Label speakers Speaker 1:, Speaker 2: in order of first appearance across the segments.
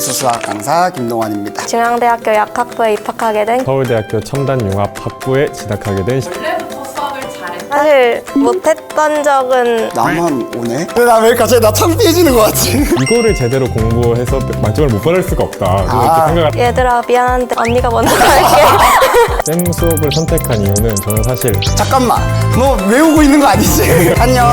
Speaker 1: 이투스 수학 강사 김동환입니다.
Speaker 2: 중앙대학교 약학부에 입학하게 된
Speaker 3: 서울대학교 첨단융합학부에 진학하게 된
Speaker 4: 원래부터 수학을 잘했다.
Speaker 2: 사실 못했던 적은
Speaker 1: 나만 오네? 나 왜 갑자기 나 창피해지는 것 같지?
Speaker 3: 이거를 제대로 공부해서 만점을 못 받을 수가 없다. 그렇게 생각을
Speaker 2: 얘들아 미안한데 언니가 먼저 할게.
Speaker 3: 쌤 수업을 선택한 이유는 저는 사실
Speaker 1: 잠깐만, 너 외우고 있는 거 아니지? 안녕.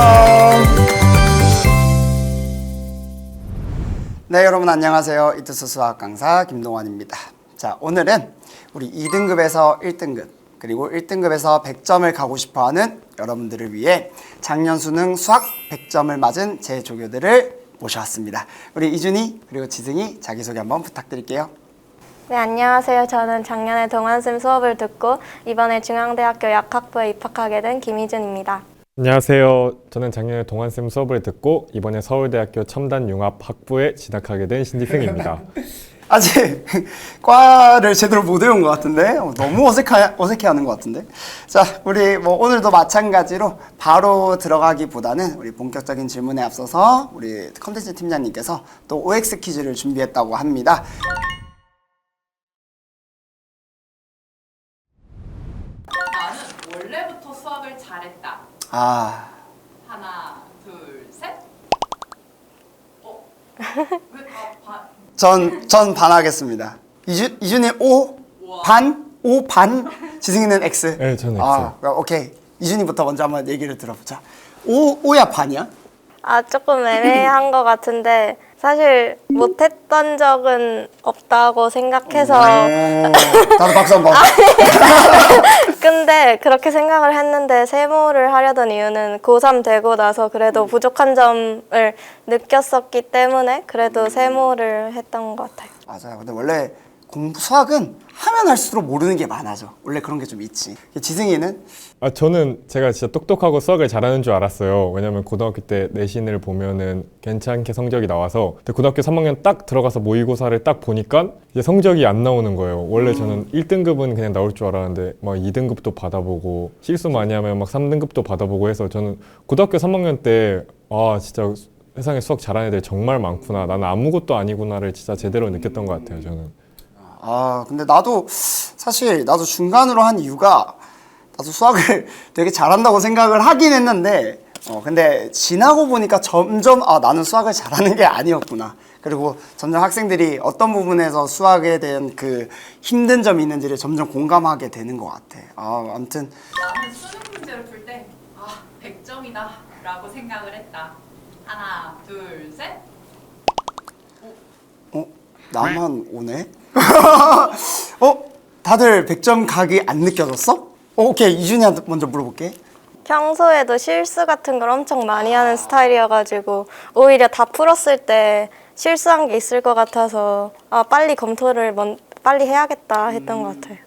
Speaker 1: 네, 여러분 안녕하세요. 이투스 수학 강사 김동환입니다. 자, 오늘은 우리 2등급에서 1등급 그리고 1등급에서 100점을 가고 싶어하는 여러분들을 위해 작년 수능 수학 100점을 맞은 제 조교들을 모셔왔습니다. 우리 이준이 그리고 지승이 자기소개 한번 부탁드릴게요.
Speaker 2: 네, 안녕하세요. 저는 작년에 동환쌤 수업을 듣고 이번에 중앙대학교 약학부에 입학하게 된 김희준입니다.
Speaker 3: 안녕하세요. 저는 작년에 동환쌤 수업을 듣고 이번에 서울대학교 첨단융합학부에 진학하게 된 신지승입니다.
Speaker 1: 아직 과를 제대로 못 외운 것 같은데 너무 어색해하는 것 같은데. 자, 우리 오늘도 마찬가지로 바로 들어가기보다는 우리 본격적인 질문에 앞서서 우리 컨텐츠 팀장님께서 또 OX 퀴즈를 준비했다고 합니다.
Speaker 4: 나는 원래부터 수학을 잘했다.
Speaker 1: 아,
Speaker 4: 하나, 둘, 셋. 왜다
Speaker 1: 전 반하겠습니다. 이준이 O 반, O 반, 지승이는 X.
Speaker 3: 네, 저는 X.
Speaker 1: 아, 오케이. 이준이부터 먼저 한번 얘기를 들어보자. O야 반이야?
Speaker 2: 조금 애매한 것 같은데 사실 못했던 적은 없다고 생각해서
Speaker 1: 나도 박수 한번.
Speaker 2: 근데 그렇게 생각을 했는데 세모를 하려던 이유는 고3 되고 나서 그래도 부족한 점을 느꼈었기 때문에 그래도 세모를 했던 것 같아요.
Speaker 1: 맞아요. 근데 원래 수학은 하면 할수록 모르는 게 많아져. 원래 그런 게 좀 있지. 지승이는?
Speaker 3: 저는 제가 진짜 똑똑하고 수학을 잘하는 줄 알았어요. 왜냐면 고등학교 때 내신을 보면은 괜찮게 성적이 나와서 근데 고등학교 3학년 딱 들어가서 모의고사를 딱 보니까 이제 성적이 안 나오는 거예요. 원래 저는 1등급은 그냥 나올 줄 알았는데 막 2등급도 받아보고 실수 많이 하면 막 3등급도 받아보고 해서 저는 고등학교 3학년 때 진짜 세상에 수학 잘하는 애들 정말 많구나. 나는 아무것도 아니구나를 진짜 제대로 느꼈던 것 같아요. 저는.
Speaker 1: 근데 나도 중간으로 한 이유가 나도 수학을 되게 잘한다고 생각을 하긴 했는데 근데 지나고 보니까 점점 나는 수학을 잘하는 게 아니었구나. 그리고 점점 학생들이 어떤 부분에서 수학에 대한 그 힘든 점이 있는지를 점점 공감하게 되는 것 같아. 아무튼
Speaker 4: 나는 수능 문제를 풀 때 100점이다 라고 생각을 했다. 하나, 둘, 셋.
Speaker 1: 나만 오네? 다들 100점 각이 안 느껴졌어? 오케이, 이준이한테 먼저 물어볼게.
Speaker 2: 평소에도 실수 같은 걸 엄청 많이 하는 스타일이어가지고 오히려 다 풀었을 때 실수한 게 있을 것 같아서 빨리 검토를 빨리 해야겠다 했던 것 같아요.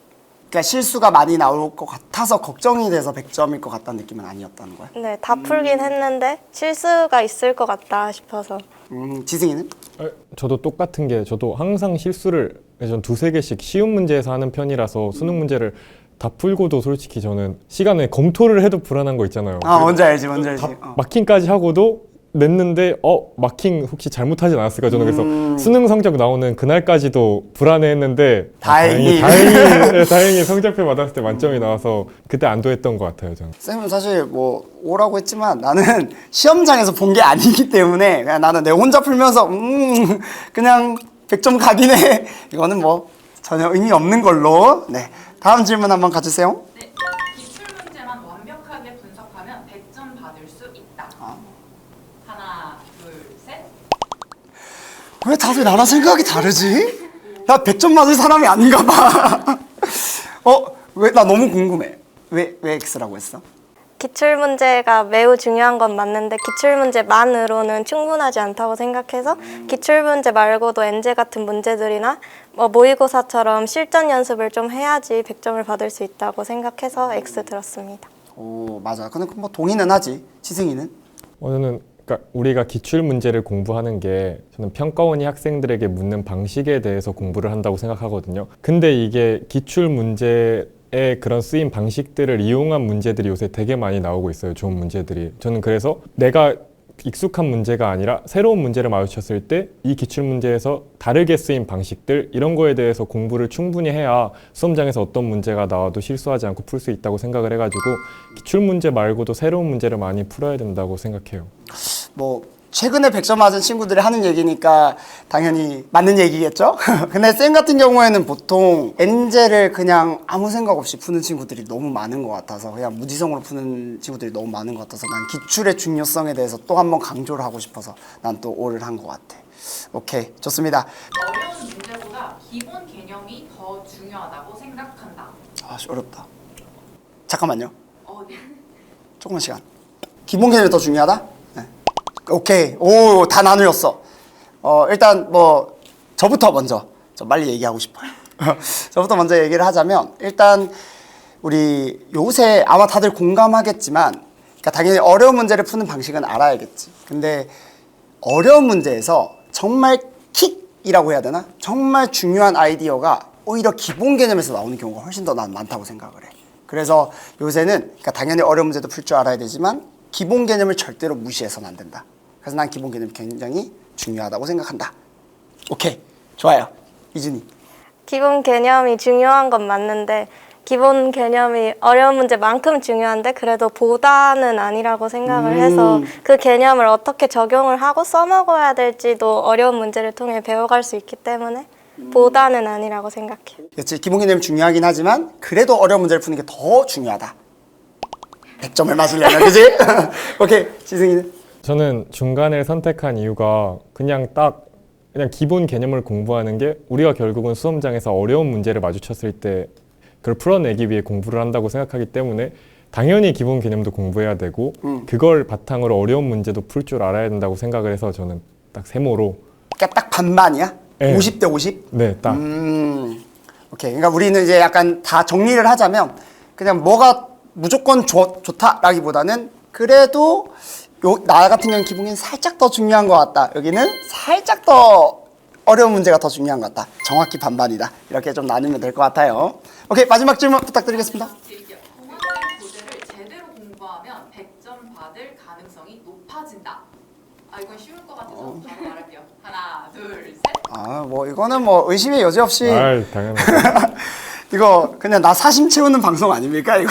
Speaker 1: 그러니까 실수가 많이 나올 것 같아서 걱정이 돼서 100점일 것 같다는 느낌은 아니었다는 거야?
Speaker 2: 네, 다 풀긴 했는데 실수가 있을 것 같다 싶어서.
Speaker 1: 지승이는?
Speaker 3: 저도 똑같은 게 저도 항상 실수를 전 두세 개씩 쉬운 문제에서 하는 편이라서 수능 문제를 다 풀고도 솔직히 저는 시간에 검토를 해도 불안한 거 있잖아요.
Speaker 1: 뭔지 알지.
Speaker 3: 마킹까지 하고도 냈는데 마킹 혹시 잘못하진 않았을까 저는 그래서 수능 성적 나오는 그날까지도 불안해했는데 다행히 성적표 받았을 때 만점이 나와서 그때 안도했던 것 같아요. 저는.
Speaker 1: 쌤은 사실 오라고 했지만 나는 시험장에서 본 게 아니기 때문에 그냥 나는 내 혼자 풀면서 그냥 100점 각이네. 이거는 전혀 의미 없는 걸로. 네, 다음 질문 한번 가주세요.
Speaker 4: 네. 기출 문제만 완벽하게 분석하면 100점 받을 수 있다. 하나, 둘, 셋.
Speaker 1: 왜 다들 나랑 생각이 다르지? 나 100점 맞을 사람이 아닌가 봐. 왜? 나 너무 궁금해. 왜 X라고 했어?
Speaker 2: 기출문제가 매우 중요한 건 맞는데 기출문제만으로는 충분하지 않다고 생각해서 기출문제 말고도 엔제 같은 문제들이나 모의고사처럼 실전 연습을 좀 해야지 100점을 받을 수 있다고 생각해서 X 들었습니다.
Speaker 1: 맞아. 근데 동의는 하지. 지승이는?
Speaker 3: 저는 그러니까 우리가 기출 문제를 공부하는 게 저는 평가원이 학생들에게 묻는 방식에 대해서 공부를 한다고 생각하거든요. 근데 이게 기출 문제 그런 쓰임 방식들을 이용한 문제들이 요새 되게 많이 나오고 있어요. 좋은 문제들이. 저는 그래서 내가 익숙한 문제가 아니라 새로운 문제를 마주쳤을 때 이 기출문제에서 다르게 쓰인 방식들 이런 거에 대해서 공부를 충분히 해야 수험장에서 어떤 문제가 나와도 실수하지 않고 풀 수 있다고 생각을 해가지고 기출문제 말고도 새로운 문제를 많이 풀어야 된다고 생각해요.
Speaker 1: 뭐 최근에 100점 맞은 친구들이 하는 얘기니까 당연히 맞는 얘기겠죠? 근데 쌤 같은 경우에는 보통 엔제를 그냥 아무 생각 없이 푸는 친구들이 너무 많은 것 같아서 그냥 무지성으로 푸는 친구들이 너무 많은 것 같아서 난 기출의 중요성에 대해서 또 한 번 강조를 하고 싶어서 난 또 오를 한 것 같아. 오케이, 좋습니다.
Speaker 4: 어려운 문제보다 기본 개념이 더 중요하다고 생각한다.
Speaker 1: 아, 어렵다. 잠깐만요.
Speaker 4: 네.
Speaker 1: 조금만 시간. 기본 개념이 더 중요하다? 네. 오케이. 오, 다 나누었어. 일단 뭐 저부터 먼저 좀 빨리 얘기하고 싶어요. 저부터 먼저 얘기를 하자면 일단 우리 요새 아마 다들 공감하겠지만 그러니까 당연히 어려운 문제를 푸는 방식은 알아야겠지. 근데 어려운 문제에서 정말 킥이라고 해야 되나? 정말 중요한 아이디어가 오히려 기본 개념에서 나오는 경우가 훨씬 더 난 많다고 생각을 해. 그래서 요새는 그러니까 당연히 어려운 문제도 풀 줄 알아야 되지만 기본 개념을 절대로 무시해서는 안 된다. 그래서 난 기본 개념이 굉장히 중요하다고 생각한다. 오케이, 좋아요. 이준이.
Speaker 2: 기본 개념이 중요한 건 맞는데 기본 개념이 어려운 문제만큼 중요한데 그래도 보다는 아니라고 생각을 해서 그 개념을 어떻게 적용을 하고 써먹어야 될지도 어려운 문제를 통해 배워갈 수 있기 때문에 보다는 아니라고 생각해요.
Speaker 1: 그렇지, 기본 개념이 중요하긴 하지만 그래도 어려운 문제를 푸는 게 더 중요하다. 100점을 맞으려면, 그지? 오케이, 지승이는?
Speaker 3: 저는 중간을 선택한 이유가 그냥 기본 개념을 공부하는 게 우리가 결국은 수험장에서 어려운 문제를 마주쳤을 때 그걸 풀어내기 위해 공부를 한다고 생각하기 때문에 당연히 기본 개념도 공부해야 되고 그걸 바탕으로 어려운 문제도 풀 줄 알아야 된다고 생각을 해서 저는 딱 세모로.
Speaker 1: 그러니까 딱 반반이야?
Speaker 3: 네.
Speaker 1: 50대 50?
Speaker 3: 네, 딱.
Speaker 1: 오케이. 그러니까 우리는 이제 약간 다 정리를 하자면 그냥 뭐가 무조건 좋다라기보다는 그래도 나 같은 경우는 기본이 살짝 더 중요한 것 같다. 여기는 살짝 더 어려운 문제가 더 중요한 것 같다. 정확히 반반이다. 이렇게 좀 나누면 될 것 같아요. 오케이, 마지막 질문 부탁드리겠습니다.
Speaker 4: 동아리 교재를 제대로 공부하면 100점 받을 가능성이 높아진다. 이건 쉬울 것 같아서 바로 말할게요. 하나, 둘, 셋.
Speaker 1: 뭐 이거는 뭐 의심의 여지 없이
Speaker 3: 당연하죠.
Speaker 1: 이거 그냥 나 사심 채우는 방송 아닙니까 이거?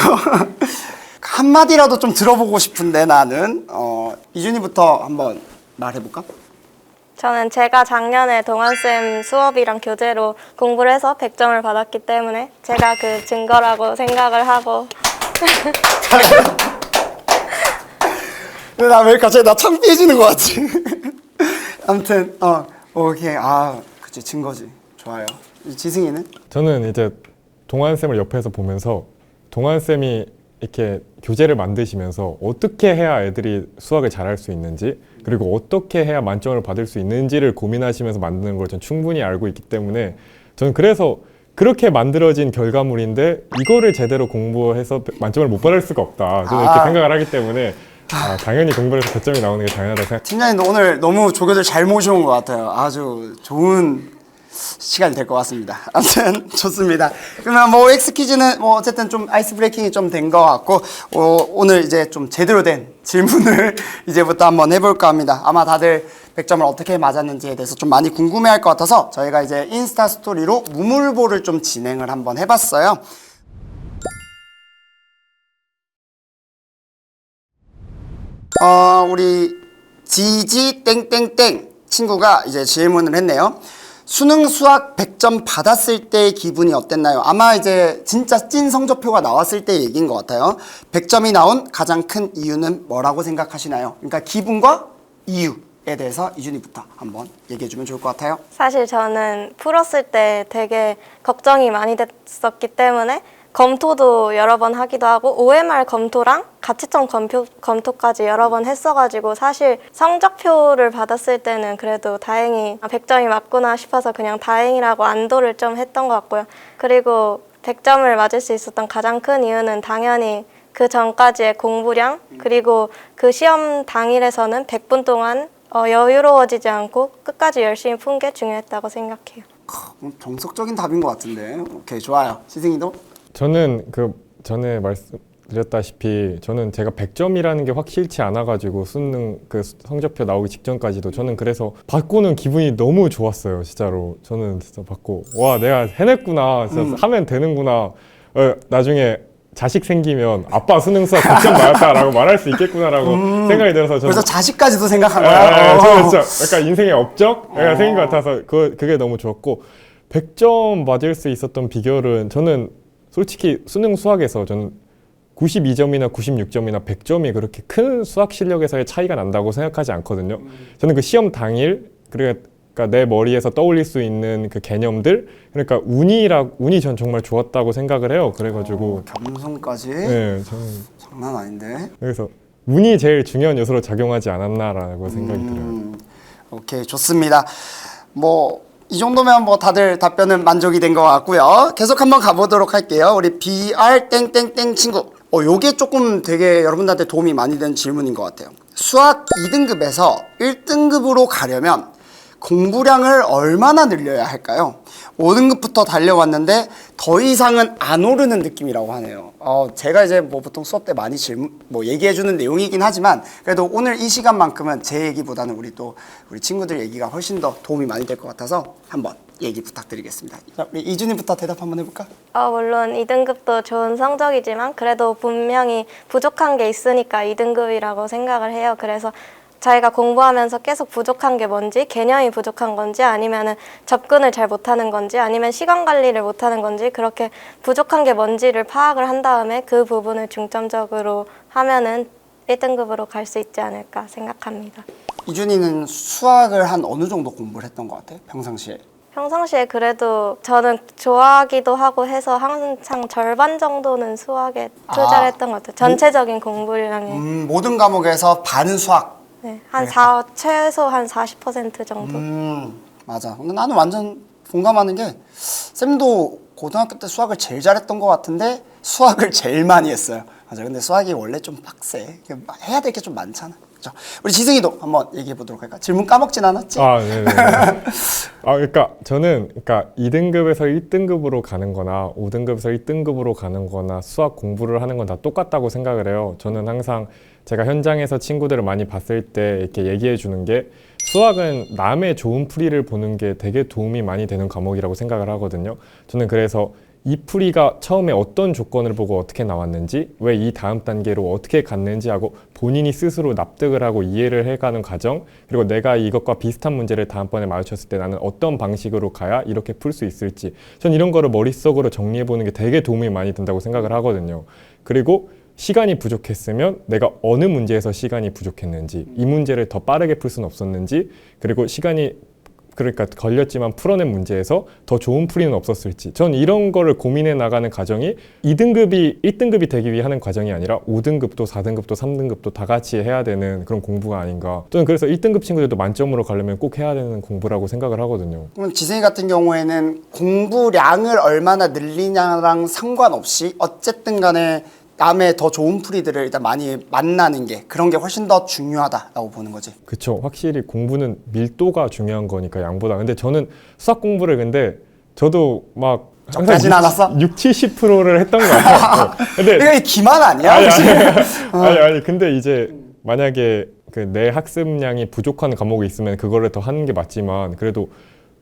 Speaker 1: 한마디라도 좀 들어보고 싶은데 나는 이준이부터 한번 말해볼까?
Speaker 2: 저는 제가 작년에 동환쌤 수업이랑 교재로 공부를 해서 100점을 받았기 때문에 제가 그 증거라고 생각을 하고
Speaker 1: 나 왜 갑자기 나 창피해지는 것 같지? 아무튼 오케이. 그치, 증거지. 좋아요. 지승이는?
Speaker 3: 저는 이제 동환쌤을 옆에서 보면서 동환쌤이 이렇게 교재를 만드시면서 어떻게 해야 애들이 수학을 잘할 수 있는지 그리고 어떻게 해야 만점을 받을 수 있는지를 고민하시면서 만드는 걸 전 충분히 알고 있기 때문에 저는 그래서 그렇게 만들어진 결과물인데 이거를 제대로 공부해서 만점을 못 받을 수가 없다. 저는 이렇게 생각을 하기 때문에 당연히 공부를 해서 100점이 나오는 게 당연하다고 생각합니다.
Speaker 1: 팀장님 오늘 너무 조교들 잘 모셔온 것 같아요. 아주 좋은 시간이 될 것 같습니다. 아무튼 좋습니다. 그러면 뭐 X 퀴즈는 뭐 어쨌든 좀 아이스 브레이킹이 좀 된 것 같고 오늘 이제 좀 제대로 된 질문을 이제부터 한번 해볼까 합니다. 아마 다들 100점을 어떻게 맞았는지에 대해서 좀 많이 궁금해할 것 같아서 저희가 이제 인스타 스토리로 무물보를 좀 진행을 한번 해봤어요. 우리 지지 땡땡땡 친구가 이제 질문을 했네요. 수능 수학 100점 받았을 때의 기분이 어땠나요? 아마 이제 진짜 찐 성적표가 나왔을 때 얘기인 것 같아요. 100점이 나온 가장 큰 이유는 뭐라고 생각하시나요? 그러니까 기분과 이유에 대해서 이준이부터 한번 얘기해주면 좋을 것 같아요.
Speaker 2: 사실 저는 풀었을 때 되게 걱정이 많이 됐었기 때문에 검토도 여러 번 하기도 하고 OMR 검토랑 가채점 검토까지 여러 번 했어가지고 사실 성적표를 받았을 때는 그래도 다행히 100점이 맞구나 싶어서 그냥 다행이라고 안도를 좀 했던 것 같고요. 그리고 100점을 맞을 수 있었던 가장 큰 이유는 당연히 그 전까지의 공부량 그리고 그 시험 당일에서는 100분 동안 여유로워지지 않고 끝까지 열심히 푼 게 중요했다고 생각해요.
Speaker 1: 정석적인 답인 것 같은데. 오케이, 좋아요. 시승이도?
Speaker 3: 저는 그 전에 말씀드렸다시피 저는 제가 100점이라는 게 확실치 않아가지고 수능 그 성적표 나오기 직전까지도 저는 그래서 받고는 기분이 너무 좋았어요. 진짜로 저는 진짜 받고 와 내가 해냈구나, 진짜 하면 되는구나. 나중에 자식 생기면 아빠 수능 수학 100점 맞았다라고 말할 수 있겠구나라고 생각이 들어서 저는
Speaker 1: 그래서 자식까지도 생각한
Speaker 3: 네,
Speaker 1: 거야.
Speaker 3: 저는 진짜 약간 인생의 업적 생긴 것 같아서 그게 너무 좋았고 100점 맞을 수 있었던 비결은 저는 솔직히 수능 수학에서 저는 92점이나 96점이나 100점이 그렇게 큰 수학 실력에서의 차이가 난다고 생각하지 않거든요. 저는 그 시험 당일 그러니까 내 머리에서 떠올릴 수 있는 그 개념들 그러니까 운이 전 정말 좋았다고 생각을 해요. 그래가지고
Speaker 1: 겸손까지?
Speaker 3: 네, 저는
Speaker 1: 장난 아닌데?
Speaker 3: 그래서 운이 제일 중요한 요소로 작용하지 않았나라고 생각이 들어요.
Speaker 1: 오케이, 좋습니다. 뭐 이 정도면 뭐 다들 답변은 만족이 된 것 같고요. 계속 한번 가보도록 할게요. 우리 BR 땡땡땡 친구. 요게 조금 되게 여러분들한테 도움이 많이 된 질문인 것 같아요. 수학 2등급에서 1등급으로 가려면 공부량을 얼마나 늘려야 할까요? 5등급부터 달려왔는데 더 이상은 안 오르는 느낌이라고 하네요. 제가 이제 뭐 보통 수업 때 많이 얘기해주는 내용이긴 하지만 그래도 오늘 이 시간만큼은 제 얘기보다는 우리 친구들 얘기가 훨씬 더 도움이 많이 될 것 같아서 한번 얘기 부탁드리겠습니다. 자, 우리 이준이부터 대답 한번 해볼까?
Speaker 2: 물론 2등급도 좋은 성적이지만 그래도 분명히 부족한 게 있으니까 2등급이라고 생각을 해요. 그래서 자기가 공부하면서 계속 부족한 게 뭔지, 개념이 부족한 건지, 아니면은 접근을 잘 못하는 건지, 아니면 시간 관리를 못하는 건지, 그렇게 부족한 게 뭔지를 파악을 한 다음에 그 부분을 중점적으로 하면은 1등급으로 갈 수 있지 않을까 생각합니다.
Speaker 1: 이준이는 수학을 한 어느 정도 공부를 했던 것 같아? 평상시에?
Speaker 2: 평상시에 그래도 저는 좋아하기도 하고 해서 항상 절반 정도는 수학에 투자를 했던 것 같아요. 전체적인 공부량에.
Speaker 1: 모든 과목에서 반은 수학.
Speaker 2: 네, 최소 한 40% 정도.
Speaker 1: 맞아. 근데 나는 완전 공감하는 게 쌤도 고등학교 때 수학을 제일 잘했던 것 같은데 수학을 제일 많이 했어요. 맞아. 근데 수학이 원래 좀 빡세. 해야 될 게 좀 많잖아. 그렇죠? 우리 지승이도 한번 얘기해 보도록 할까? 질문 까먹진 않았지?
Speaker 3: 네네. 그러니까 저는 2등급에서 1등급으로 가는 거나 5등급에서 1등급으로 가는 거나 수학 공부를 하는 건 다 똑같다고 생각을 해요. 저는 항상 제가 현장에서 친구들을 많이 봤을 때 이렇게 얘기해 주는 게 수학은 남의 좋은 풀이를 보는 게 되게 도움이 많이 되는 과목이라고 생각을 하거든요. 저는 그래서 이 풀이가 처음에 어떤 조건을 보고 어떻게 나왔는지, 왜 이 다음 단계로 어떻게 갔는지 하고 본인이 스스로 납득을 하고 이해를 해가는 과정, 그리고 내가 이것과 비슷한 문제를 다음번에 마주쳤을 때 나는 어떤 방식으로 가야 이렇게 풀 수 있을지, 전 이런 거를 머릿속으로 정리해보는 게 되게 도움이 많이 된다고 생각을 하거든요. 그리고 시간이 부족했으면 내가 어느 문제에서 시간이 부족했는지, 이 문제를 더 빠르게 풀 수는 없었는지, 그리고 그러니까 걸렸지만 풀어낸 문제에서 더 좋은 풀이는 없었을지, 전 이런 거를 고민해 나가는 과정이 2등급이 1등급이 되기 위해 하는 과정이 아니라 5등급도 4등급도 3등급도 다 같이 해야 되는 그런 공부가 아닌가. 저는 그래서 1등급 친구들도 만점으로 가려면 꼭 해야 되는 공부라고 생각을 하거든요.
Speaker 1: 그럼 지승이 같은 경우에는 공부량을 얼마나 늘리냐랑 상관없이 어쨌든 간에 남의 더 좋은 풀이들을 일단 많이 만나는 게, 그런 게 훨씬 더 중요하다라고 보는 거지.
Speaker 3: 그쵸. 확실히 공부는 밀도가 중요한 거니까 양보다. 근데 저는 수학 공부를 근데 저도 막
Speaker 1: 적하진 않았어?
Speaker 3: 70-70%를 했던 것 같아요. 근데
Speaker 1: 이게 기만 아니야?
Speaker 3: 아니 근데 이제 만약에 그 내 학습량이 부족한 과목이 있으면 그거를 더 하는 게 맞지만, 그래도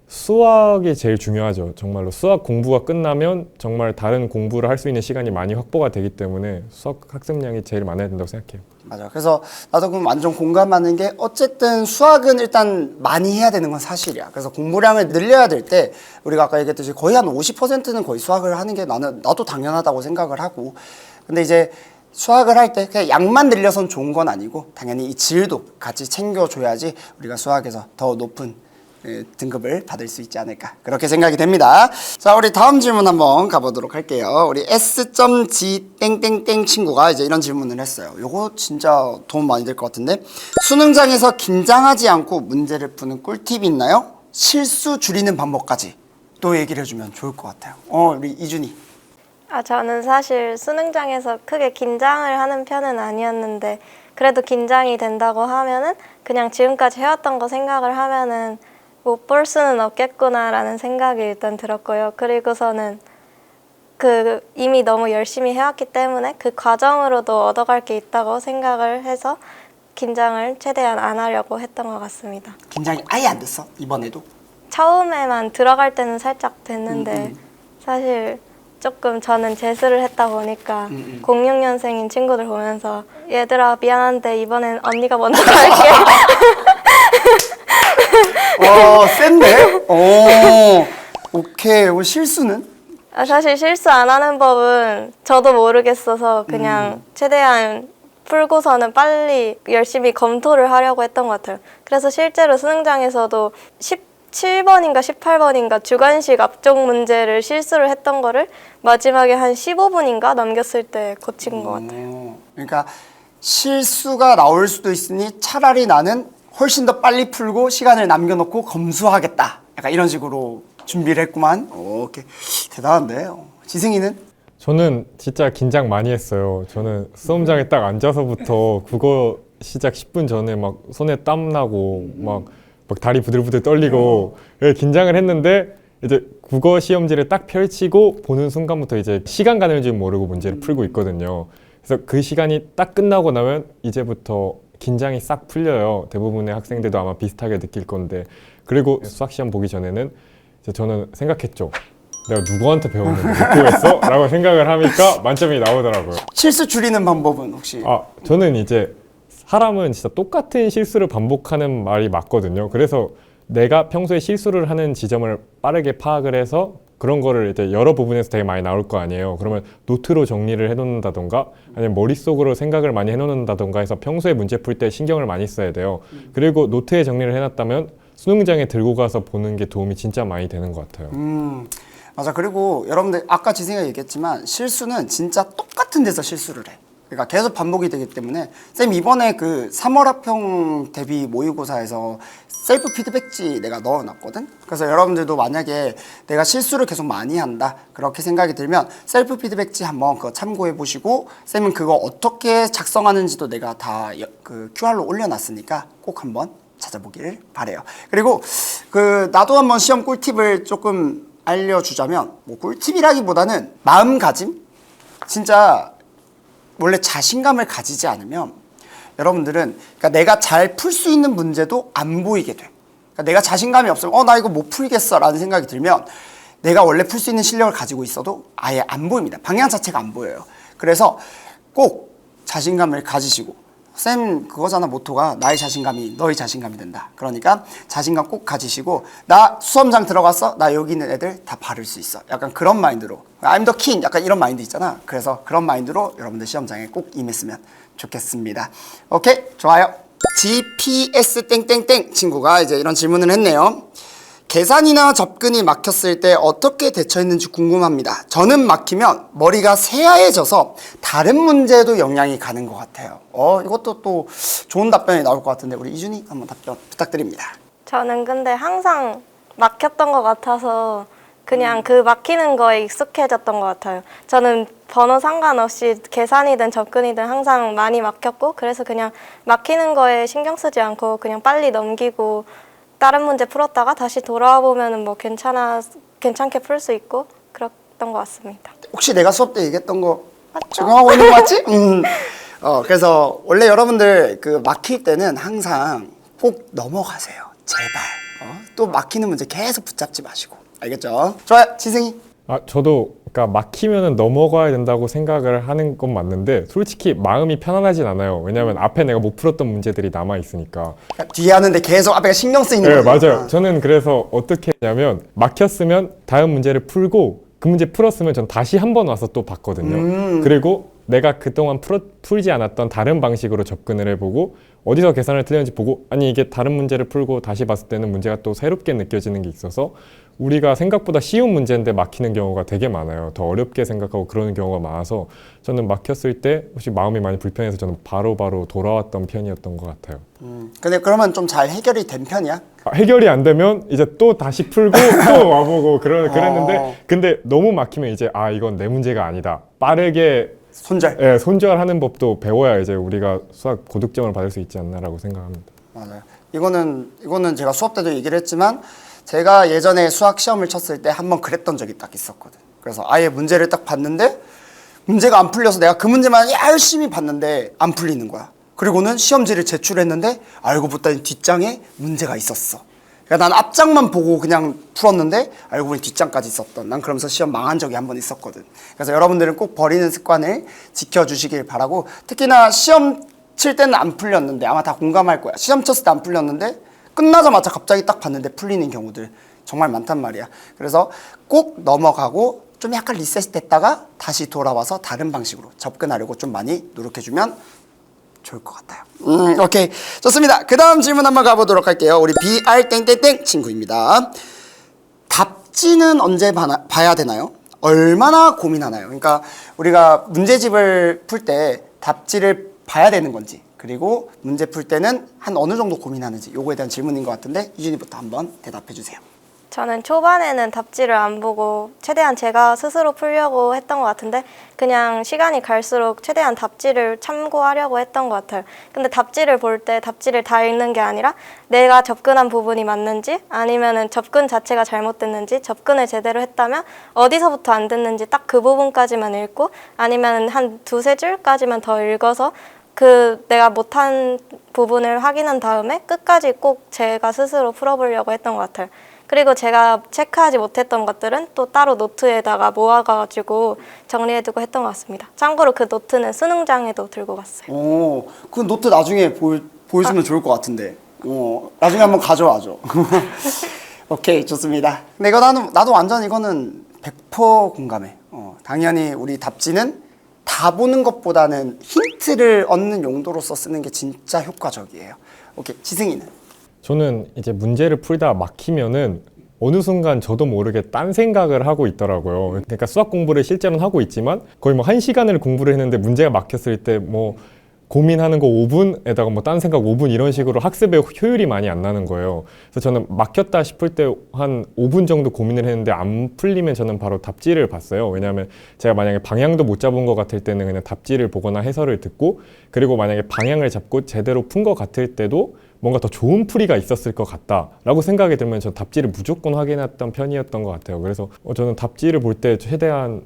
Speaker 3: 수학이 제일 중요하죠. 정말로 수학 공부가 끝나면 정말 다른 공부를 할 수 있는 시간이 많이 확보가 되기 때문에 수학 학습량이 제일 많아야 된다고 생각해요.
Speaker 1: 맞아. 그래서 나도 그럼 완전 공감하는 게, 어쨌든 수학은 일단 많이 해야 되는 건 사실이야. 그래서 공부량을 늘려야 될 때 우리가 아까 얘기했듯이 거의 한 50%는 거의 수학을 하는 게 나도 당연하다고 생각을 하고, 근데 이제 수학을 할 때 그냥 양만 늘려선 좋은 건 아니고 당연히 이 질도 같이 챙겨줘야지 우리가 수학에서 더 높은 등급을 받을 수 있지 않을까, 그렇게 생각이 됩니다. 자, 우리 다음 질문 한번 가보도록 할게요. 우리 S.G 땡땡땡 친구가 이제 이런 질문을 했어요. 요거 진짜 도움 많이 될 것 같은데, 수능장에서 긴장하지 않고 문제를 푸는 꿀팁이 있나요? 실수 줄이는 방법까지 또 얘기를 해주면 좋을 것 같아요. 우리 이준이.
Speaker 2: 저는 사실 수능장에서 크게 긴장을 하는 편은 아니었는데, 그래도 긴장이 된다고 하면은 그냥 지금까지 해왔던 거 생각을 하면은 못 볼 수는 없겠구나라는 생각이 일단 들었고요. 그리고서는 이미 너무 열심히 해왔기 때문에 그 과정으로도 얻어갈 게 있다고 생각을 해서 긴장을 최대한 안 하려고 했던 것 같습니다.
Speaker 1: 긴장이 아예 안 됐어 이번에도?
Speaker 2: 처음에만 들어갈 때는 살짝 됐는데 사실 조금 저는 재수를 했다 보니까 06년생인 친구들 보면서 얘들아 미안한데 이번엔 언니가 먼저 갈게.
Speaker 1: 와 센데? 오 오케이. 실수는?
Speaker 2: 사실 실수 안 하는 법은 저도 모르겠어서 그냥 최대한 풀고서는 빨리 열심히 검토를 하려고 했던 것 같아요. 그래서 실제로 수능장에서도 17번인가 18번인가 주관식 앞쪽 문제를 실수를 했던 거를 마지막에 한 15분인가 남겼을 때 고친 것 같아요.
Speaker 1: 그러니까 실수가 나올 수도 있으니 차라리 나는 훨씬 더 빨리 풀고 시간을 남겨놓고 검수하겠다. 약간 이런 식으로 준비를 했구만. 오케이. 대단한데. 지승이는?
Speaker 3: 저는 진짜 긴장 많이 했어요. 저는 수험장에 딱 앉아서부터 국어 시작 10분 전에 막 손에 땀 나고 막 다리 부들부들 떨리고 긴장을 했는데 이제 국어 시험지를 딱 펼치고 보는 순간부터 이제 시간 가는 줄 모르고 문제를 풀고 있거든요. 그래서 그 시간이 딱 끝나고 나면 이제부터 긴장이 싹 풀려요. 대부분의 학생들도 아마 비슷하게 느낄 건데, 그리고 수학 시험 보기 전에는 이제 저는 생각했죠. 내가 누구한테 배웠는데 못 구했어? 라고 생각을 하니까 만점이 나오더라고요.
Speaker 1: 실수 줄이는 방법은 혹시?
Speaker 3: 저는 이제 사람은 진짜 똑같은 실수를 반복하는 말이 맞거든요. 그래서 내가 평소에 실수를 하는 지점을 빠르게 파악을 해서 그런 거를 이제 여러 부분에서 되게 많이 나올 거 아니에요. 그러면 노트로 정리를 해놓는다던가 아니면 머릿속으로 생각을 많이 해놓는다던가 해서 평소에 문제 풀 때 신경을 많이 써야 돼요. 그리고 노트에 정리를 해놨다면 수능장에 들고 가서 보는 게 도움이 진짜 많이 되는 것 같아요.
Speaker 1: 맞아. 그리고 여러분들 아까 지승이가 얘기했지만 실수는 진짜 똑같은 데서 실수를 해. 그러니까 계속 반복이 되기 때문에 쌤 이번에 그 3월 합평 대비 모의고사에서 셀프 피드백지 내가 넣어놨거든. 그래서 여러분들도 만약에 내가 실수를 계속 많이 한다 그렇게 생각이 들면 셀프 피드백지 한번 그거 참고해 보시고, 쌤은 그거 어떻게 작성하는지도 내가 다 그 QR로 올려놨으니까 꼭 한번 찾아보기를 바래요. 그리고 그 나도 한번 시험 꿀팁을 조금 알려주자면, 뭐 꿀팁이라기보다는 마음가짐? 진짜 원래 자신감을 가지지 않으면 여러분들은 그러니까 내가 잘 풀 수 있는 문제도 안 보이게 돼. 그러니까 내가 자신감이 없으면 나 이거 못 풀겠어 라는 생각이 들면 내가 원래 풀 수 있는 실력을 가지고 있어도 아예 안 보입니다. 방향 자체가 안 보여요. 그래서 꼭 자신감을 가지시고, 쌤 그거잖아, 모토가 나의 자신감이 너의 자신감이 된다. 그러니까 자신감 꼭 가지시고, 나 수험장 들어갔어? 나 여기 있는 애들 다 바를 수 있어. 약간 그런 마인드로, I'm the king 약간 이런 마인드 있잖아. 그래서 그런 마인드로 여러분들 시험장에 꼭 임했으면 좋겠습니다. 오케이, 좋아요. GPS 땡땡땡 친구가 이제 이런 질문을 했네요. 계산이나 접근이 막혔을 때 어떻게 대처했는지 궁금합니다. 저는 막히면 머리가 새하얘져서 다른 문제에도 영향이 가는 것 같아요. 이것도 또 좋은 답변이 나올 것 같은데 우리 이준이 한번 답변 부탁드립니다.
Speaker 2: 저는 근데 항상 막혔던 것 같아서 그냥 그 막히는 거에 익숙해졌던 것 같아요. 저는 번호 상관없이 계산이든 접근이든 항상 많이 막혔고, 그래서 그냥 막히는 거에 신경 쓰지 않고 그냥 빨리 넘기고 다른 문제 풀었다가 다시 돌아와 보면은 뭐 괜찮게 풀 수 있고 그랬던 것 같습니다.
Speaker 1: 혹시 내가 수업 때 얘기했던 거 적용하고 있는 거 맞지? 그래서 원래 여러분들 그 막힐 때는 항상 꼭 넘어가세요. 제발. 또 막히는 문제 계속 붙잡지 마시고. 알겠죠? 좋아요. 지승이.
Speaker 3: 저도 그러니까 막히면은 넘어가야 된다고 생각을 하는 건 맞는데 솔직히 마음이 편안하진 않아요. 왜냐하면 앞에 내가 못 풀었던 문제들이 남아 있으니까.
Speaker 1: 뒤에 하는데 계속 앞에가 신경 쓰이는
Speaker 3: 네,
Speaker 1: 거죠.
Speaker 3: 맞아요. 저는 그래서 어떻게 했냐면 막혔으면 다음 문제를 풀고 그 문제 풀었으면 전 다시 한 번 와서 또 봤거든요. 그리고 내가 그동안 풀지 않았던 다른 방식으로 접근을 해보고 어디서 계산을 틀렸는지 보고, 아니 이게 다른 문제를 풀고 다시 봤을 때는 문제가 또 새롭게 느껴지는 게 있어서 우리가 생각보다 쉬운 문제인데 막히는 경우가 되게 많아요. 더 어렵게 생각하고 그러는 경우가 많아서 저는 막혔을 때 혹시 마음이 많이 불편해서 저는 바로바로 돌아왔던 편이었던 것 같아요.
Speaker 1: 근데 그러면 좀 잘 해결이 된 편이야?
Speaker 3: 해결이 안 되면 이제 또 다시 풀고 또 와보고 그랬는데, 근데 너무 막히면 이제 이건 내 문제가 아니다. 빠르게
Speaker 1: 손절.
Speaker 3: 손절하는 법도 배워야 이제 우리가 수학 고득점을 받을 수 있지 않나라고 생각합니다.
Speaker 1: 맞아요. 이거는 제가 수업 때도 얘기를 했지만 제가 예전에 수학 시험을 쳤을 때 한번 그랬던 적이 딱 있었거든. 그래서 아예 문제를 딱 봤는데 문제가 안 풀려서 내가 그 문제만 열심히 봤는데 안 풀리는 거야. 그리고는 시험지를 제출했는데 알고 봤더니 뒷장에 문제가 있었어. 그러니까 난 앞장만 보고 그냥 풀었는데 알고 보니 뒷장까지 있었던, 난 그러면서 시험 망한 적이 한 번 있었거든. 그래서 여러분들은 꼭 버리는 습관을 지켜주시길 바라고, 특히나 시험 칠 때는 안 풀렸는데 아마 다 공감할 거야. 시험 쳤을 때 안 풀렸는데 끝나자마자 갑자기 딱 봤는데 풀리는 경우들 정말 많단 말이야. 그래서 꼭 넘어가고 좀 약간 리셋 됐다가 다시 돌아와서 다른 방식으로 접근하려고 좀 많이 노력해주면 좋을 것 같아요. 오케이. 좋습니다. 그 다음 질문 한번 가보도록 할게요. 우리 BR 친구입니다. 답지는 언제 봐야 되나요? 얼마나 고민하나요? 그러니까 우리가 문제집을 풀 때 답지를 봐야 되는 건지, 그리고 문제 풀 때는 한 어느 정도 고민하는지, 요거에 대한 질문인 것 같은데 유진이부터 한번 대답해 주세요.
Speaker 2: 저는 초반에는 답지를 안 보고 최대한 제가 스스로 풀려고 했던 것 같은데 그냥 시간이 갈수록 최대한 답지를 참고하려고 했던 것 같아요. 근데 답지를 볼 때 답지를 다 읽는 게 아니라 내가 접근한 부분이 맞는지, 아니면은 접근 자체가 잘못됐는지, 접근을 제대로 했다면 어디서부터 안 됐는지 딱 그 부분까지만 읽고, 아니면 한 두세 줄까지만 더 읽어서 그 내가 못한 부분을 확인한 다음에 끝까지 꼭 제가 스스로 풀어보려고 했던 것 같아요. 그리고 제가 체크하지 못했던 것들은 또 따로 노트에다가 모아가지고 정리해두고 했던 것 같습니다. 참고로 그 노트는 수능장에도 들고 갔어요.
Speaker 1: 오, 그 노트 나중에 보여주면 좋을 것 같은데. 나중에 한번 가져와줘. 오케이, 좋습니다. 근데 이거 나도 완전 이거는 100% 공감해. 당연히 우리 답지는 다 보는 것보다는 힌트를 얻는 용도로서 쓰는 게 진짜 효과적이에요. 오케이, 지승이는?
Speaker 3: 저는 이제 문제를 풀다 막히면은 어느 순간 저도 모르게 딴 생각을 하고 있더라고요. 그러니까 수학 공부를 실제로는 하고 있지만 거의 뭐 1시간을 공부를 했는데 문제가 막혔을 때 뭐 고민하는 거 5분에다가 뭐 딴 생각 5분 이런 식으로 학습의 효율이 많이 안 나는 거예요. 그래서 저는 막혔다 싶을 때 한 5분 정도 고민을 했는데 안 풀리면 저는 바로 답지를 봤어요. 왜냐하면 제가 만약에 방향도 못 잡은 것 같을 때는 그냥 답지를 보거나 해설을 듣고, 그리고 만약에 방향을 잡고 제대로 푼 것 같을 때도 뭔가 더 좋은 풀이가 있었을 것 같다라고 생각이 들면 저 답지를 무조건 확인했던 편이었던 것 같아요. 그래서 저는 답지를 볼 때 최대한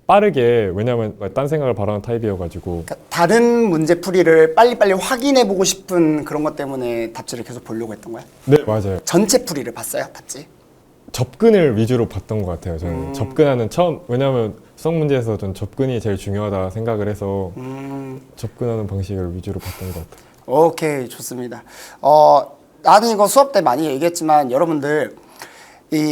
Speaker 3: 빠르게, 왜냐하면 딴 생각을 바로 하는 타입이어가지고.
Speaker 1: 그러니까 다른 문제풀이를 빨리빨리 확인해보고 싶은 그런 것 때문에 답지를 계속 보려고 했던 거야?
Speaker 3: 네, 맞아요.
Speaker 1: 전체 풀이를 봤어요, 답지?
Speaker 3: 접근을 위주로 봤던 것 같아요. 저는 접근하는 왜냐하면 수학 문제에서 전 접근이 제일 중요하다 생각을 해서 접근하는 방식을 위주로 봤던 것 같아요.
Speaker 1: 오케이, 좋습니다. 나는 이거 수업 때 많이 얘기했지만 여러분들,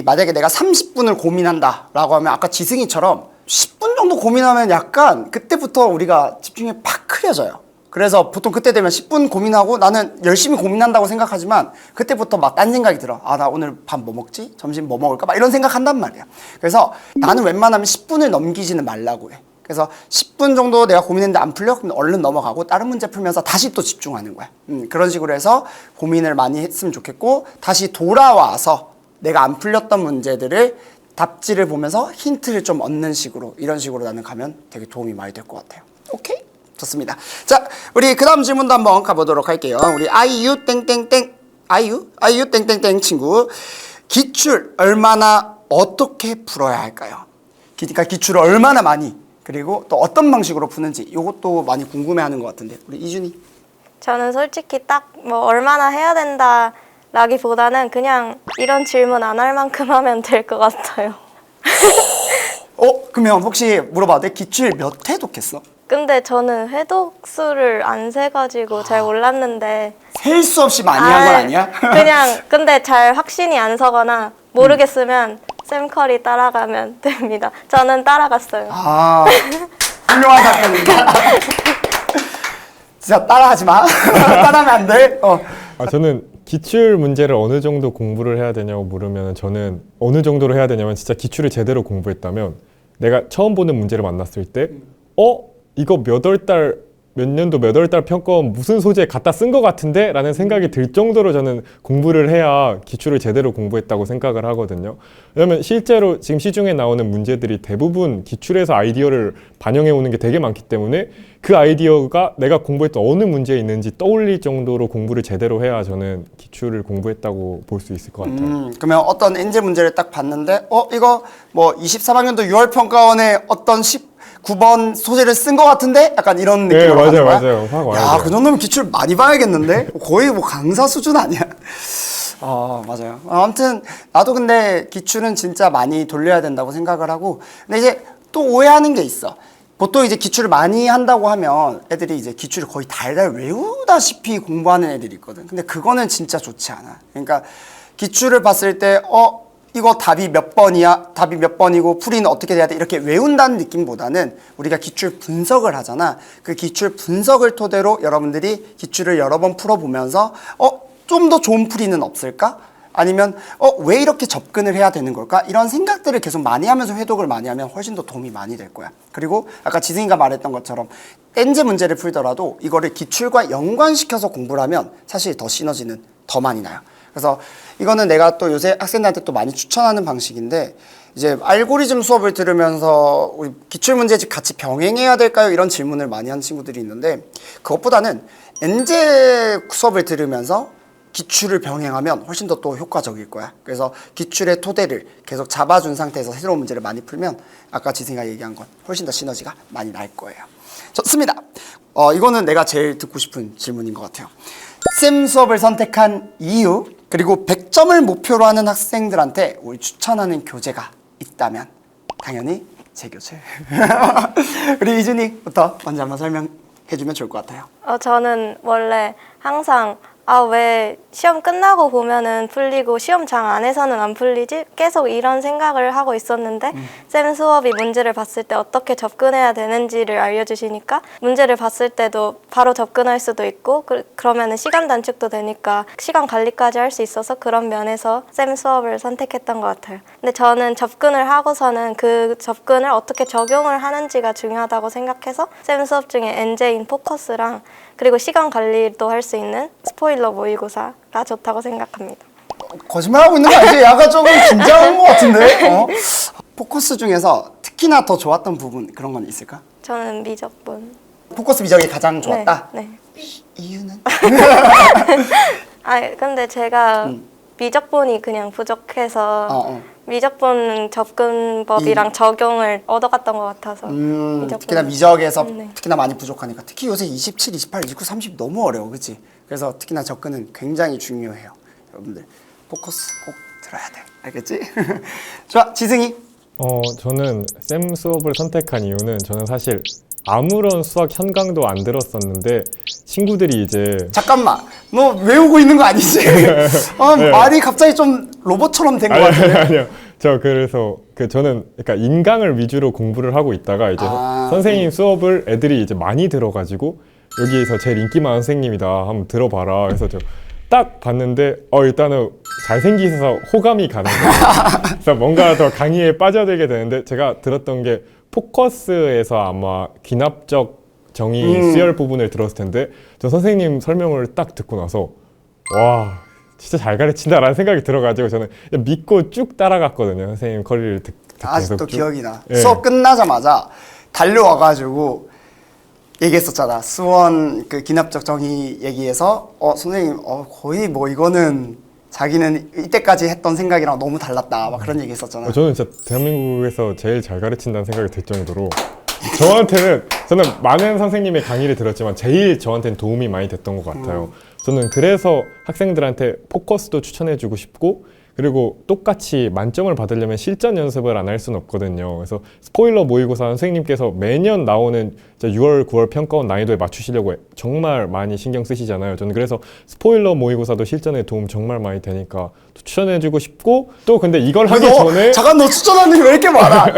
Speaker 1: 만약에 내가 30분을 고민한다라고 하면 아까 지승이처럼 10분 정도 고민하면 약간 그때부터 우리가 집중이 팍 흐려져요. 그래서 보통 그때 되면 10분 고민하고 나는 열심히 고민한다고 생각하지만 그때부터 막 딴 생각이 들어. 나 오늘 밥 뭐 먹지? 점심 뭐 먹을까? 막 이런 생각한단 말이야. 그래서 나는 웬만하면 10분을 넘기지는 말라고 해. 그래서 10분 정도 내가 고민했는데 안 풀려? 그럼 얼른 넘어가고 다른 문제 풀면서 다시 또 집중하는 거야. 그런 식으로 해서 고민을 많이 했으면 좋겠고, 다시 돌아와서 내가 안 풀렸던 문제들을 답지를 보면서 힌트를 좀 얻는 식으로, 이런 식으로 나는 가면 되게 도움이 많이 될 것 같아요. 오케이? 좋습니다. 자, 우리 그 다음 질문도 한번 가보도록 할게요. 우리 아이유 친구. 기출 얼마나 어떻게 풀어야 할까요? 그러니까 기출을 얼마나 많이, 그리고 또 어떤 방식으로 푸는지 이것도 많이 궁금해하는 것 같은데, 우리 이준이?
Speaker 2: 저는 솔직히 딱 뭐 얼마나 해야 된다 라기보다는 그냥 이런 질문 안 할 만큼 하면 될 것 같아요.
Speaker 1: 그러면 혹시 물어봐도 돼? 기출 몇 회 독했어?
Speaker 2: 근데 저는 회독수를 안 세가지고 잘 몰랐는데
Speaker 1: 셀 수 없이 많이 한 건 아니야?
Speaker 2: 그냥 근데 잘 확신이 안 서거나 모르겠으면 샘 커리 따라가면 됩니다. 저는 따라갔어요.
Speaker 1: 훌륭한 답변입니다. 진짜 따라하지 마. 따라하면 안 돼.
Speaker 3: 저는 기출 문제를 어느 정도 공부를 해야 되냐고 물으면 저는 어느 정도로 해야 되냐면, 진짜 기출을 제대로 공부했다면 내가 처음 보는 문제를 만났을 때 이거 몇 년도 몇 월 달 평가원 무슨 소재에 갖다 쓴 것 같은데? 라는 생각이 들 정도로 저는 공부를 해야 기출을 제대로 공부했다고 생각을 하거든요. 왜냐면 실제로 지금 시중에 나오는 문제들이 대부분 기출에서 아이디어를 반영해 오는 게 되게 많기 때문에 그 아이디어가 내가 공부했던 어느 문제에 있는지 떠올릴 정도로 공부를 제대로 해야 저는 기출을 공부했다고 볼 수 있을 것 같아요.
Speaker 1: 그러면 어떤 엔제 문제를 딱 봤는데 이거 뭐 23학년도 6월 평가원에 어떤 19번 소재를 쓴 것 같은데 약간 이런
Speaker 3: 네,
Speaker 1: 느낌으로 가는 거야?
Speaker 3: 맞아요. 확 와야
Speaker 1: 야,
Speaker 3: 돼요.
Speaker 1: 그 정도면 기출 많이 봐야겠는데? 거의 뭐 강사 수준 아니야? 맞아요. 아무튼 나도 근데 기출은 진짜 많이 돌려야 된다고 생각을 하고, 근데 이제 또 오해하는 게 있어. 보통 이제 기출을 많이 한다고 하면 애들이 이제 기출을 거의 달달 외우다시피 공부하는 애들이 있거든. 근데 그거는 진짜 좋지 않아. 그러니까 기출을 봤을 때 이거 답이 몇 번이야? 답이 몇 번이고 풀이는 어떻게 돼야 돼? 이렇게 외운다는 느낌보다는 우리가 기출 분석을 하잖아. 그 기출 분석을 토대로 여러분들이 기출을 여러 번 풀어보면서 좀 더 좋은 풀이는 없을까? 아니면 왜 이렇게 접근을 해야 되는 걸까? 이런 생각들을 계속 많이 하면서 회독을 많이 하면 훨씬 더 도움이 많이 될 거야. 그리고 아까 지승이가 말했던 것처럼 엔제 문제를 풀더라도 이거를 기출과 연관시켜서 공부를 하면 사실 더 시너지는 더 많이 나요. 그래서 이거는 내가 또 요새 학생들한테 또 많이 추천하는 방식인데, 이제 알고리즘 수업을 들으면서 우리 기출문제집 같이 병행해야 될까요? 이런 질문을 많이 하는 친구들이 있는데, 그것보다는 엔제 수업을 들으면서 기출을 병행하면 훨씬 더 또 효과적일 거야. 그래서 기출의 토대를 계속 잡아준 상태에서 새로운 문제를 많이 풀면 아까 지승이가 얘기한 건 훨씬 더 시너지가 많이 날 거예요. 좋습니다. 이거는 내가 제일 듣고 싶은 질문인 것 같아요. 쌤 수업을 선택한 이유, 그리고 100점을 목표로 하는 학생들한테 우리 추천하는 교재가 있다면 당연히 제 교재. 우리 이준이부터 먼저 한번 설명해주면 좋을 것 같아요.
Speaker 2: 저는 원래 항상 왜 시험 끝나고 보면은 풀리고 시험 장 안에서는 안 풀리지? 계속 이런 생각을 하고 있었는데 쌤 수업이 문제를 봤을 때 어떻게 접근해야 되는지를 알려주시니까 문제를 봤을 때도 바로 접근할 수도 있고 그러면은 시간 단축도 되니까 시간 관리까지 할 수 있어서 그런 면에서 쌤 수업을 선택했던 것 같아요. 근데 저는 접근을 하고서는 그 접근을 어떻게 적용을 하는지가 중요하다고 생각해서 쌤 수업 중에 엔제인 포커스랑 그리고 시간 관리도 할 수 있는 스포일러 모의고사가 좋다고 생각합니다.
Speaker 1: 거짓말하고 있는 거 아니지? 약간 조금 긴장한 것 같은데? 포커스 중에서 특히나 더 좋았던 부분 그런 건 있을까?
Speaker 2: 저는 미적분.
Speaker 1: 포커스 미적이 가장 좋았다?
Speaker 2: 네.
Speaker 1: 이유는?
Speaker 2: 근데 제가 미적분이 그냥 부족해서 미적분 접근법이랑 적용을 얻어갔던 것 같아서
Speaker 1: 특히나 미적에서
Speaker 2: 네.
Speaker 1: 특히나 많이 부족하니까 특히 요새 27, 28, 29, 30 너무 어려워, 그치? 그래서 특히나 접근은 굉장히 중요해요. 여러분들 포커스 꼭 들어야 돼, 알겠지? 좋아, 지승이.
Speaker 3: 저는 쌤 수업을 선택한 이유는 저는 사실 아무런 수학 현강도 안 들었었는데 친구들이 이제
Speaker 1: 잠깐만, 너 외우고 있는 거 아니지? 말이 갑자기 좀 로봇처럼 된 거 같은데?
Speaker 3: 아니요. 그래서 저는 그러니까 인강을 위주로 공부를 하고 있다가 이제 선생님 수업을 애들이 이제 많이 들어가지고 여기에서 제일 인기 많은 선생님이다 한번 들어봐라. 그래서 저 딱 봤는데 일단은 잘생기셔서 호감이 가는 거예요. 그래서 뭔가 더 강의에 빠져들게 되는데 제가 들었던 게 포커스에서 아마 기납적 정의 수열 부분을 들었을 텐데 저 선생님 설명을 딱 듣고 나서 와 진짜 잘 가르친다라는 생각이 들어가지고 저는 믿고 쭉 따라갔거든요. 선생님 커리를 듣고
Speaker 1: 아직도
Speaker 3: 쭉.
Speaker 1: 기억이 나.
Speaker 3: 예.
Speaker 1: 수업 끝나자마자 달려와가지고 얘기했었잖아. 수원 그 기납적 정의 얘기해서 선생님 거의 뭐 이거는 자기는 이때까지 했던 생각이랑 너무 달랐다 막 그런 얘기 했었잖아.
Speaker 3: 저는 진짜 대한민국에서 제일 잘 가르친다는 생각이 들 정도로 저는 많은 선생님의 강의를 들었지만 제일 저한테는 도움이 많이 됐던 것 같아요. 저는 그래서 학생들한테 포커스도 추천해주고 싶고 그리고 똑같이 만점을 받으려면 실전 연습을 안 할 수는 없거든요. 그래서 스포일러 모의고사 선생님께서 매년 나오는 6월, 9월 평가원 난이도에 맞추시려고 정말 많이 신경 쓰시잖아요. 저는 그래서 스포일러 모의고사도 실전에 도움 정말 많이 되니까 추천해주고 싶고 또 근데 이걸 하기 전에
Speaker 1: 잠깐 너 추천하는 게 왜 이렇게 많아?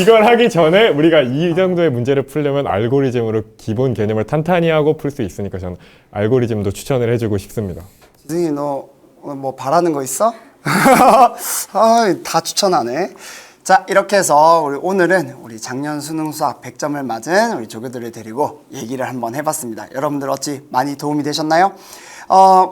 Speaker 3: 이걸 하기 전에 우리가 이 정도의 문제를 풀려면 알고리즘으로 기본 개념을 탄탄히 하고 풀 수 있으니까 저는 알고리즘도 추천을 해주고 싶습니다.
Speaker 1: 지승이 너 뭐 바라는 거 있어? 다 추천하네. 자, 이렇게 해서 오늘은 우리 작년 수능 수학 100점을 맞은 우리 조교들을 데리고 얘기를 한번 해봤습니다. 여러분들 어찌 많이 도움이 되셨나요?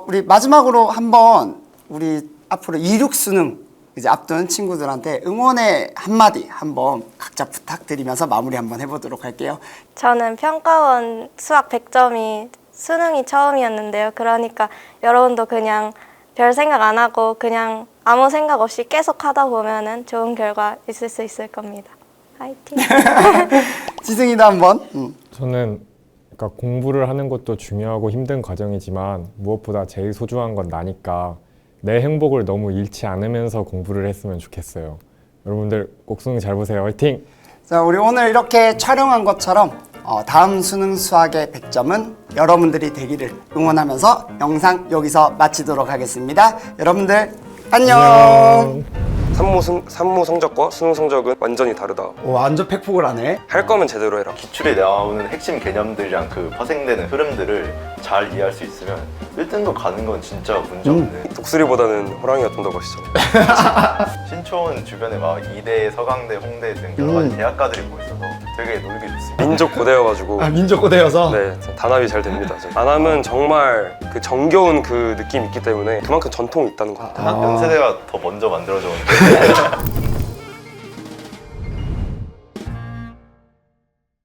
Speaker 1: 우리 마지막으로 한번 우리 앞으로 26 수능 이제 앞둔 친구들한테 응원의 한마디 한번 각자 부탁드리면서 마무리 한번 해보도록 할게요.
Speaker 2: 저는 평가원 수학 100점이 수능이 처음이었는데요. 그러니까 여러분도 그냥 별 생각 안 하고 그냥 아무 생각 없이 계속 하다 보면은 좋은 결과 있을 수 있을 겁니다. 화이팅!
Speaker 1: 지승이도 한번.
Speaker 3: 저는 그러니까 공부를 하는 것도 중요하고 힘든 과정이지만 무엇보다 제일 소중한 건 나니까 내 행복을 너무 잃지 않으면서 공부를 했으면 좋겠어요. 여러분들 꼭 수능 잘 보세요. 화이팅!
Speaker 1: 자, 우리 오늘 이렇게 촬영한 것처럼 다음 수능 수학의 100점은 여러분들이 되기를 응원하면서 영상 여기서 마치도록 하겠습니다. 여러분들 안녕.
Speaker 5: 산모 성적과 수능 성적은 완전히 다르다.
Speaker 1: 오, 완전 팩폭을 하네.
Speaker 5: 할 거면 제대로 해라.
Speaker 6: 기출에 나오는 핵심 개념들이랑 그 파생되는 흐름들을 잘 이해할 수 있으면 1등도 가는 건 진짜 문제 없는.
Speaker 5: 독수리보다는 호랑이가 좀 더 멋있잖아.
Speaker 6: 신촌 주변에 막 이대, 서강대, 홍대 등 여러 가지 대학가들이 모여있어서 되게 놀기 좋습니다.
Speaker 5: 민족 고대여가지고
Speaker 1: 민족고대여서.
Speaker 5: 네 단합이 잘 됩니다. 안 하면 정말 그 정겨운 그 느낌이 있기 때문에 그만큼 전통이 있다는 것 같아요.
Speaker 6: 연세대가 더 먼저 만들어졌는데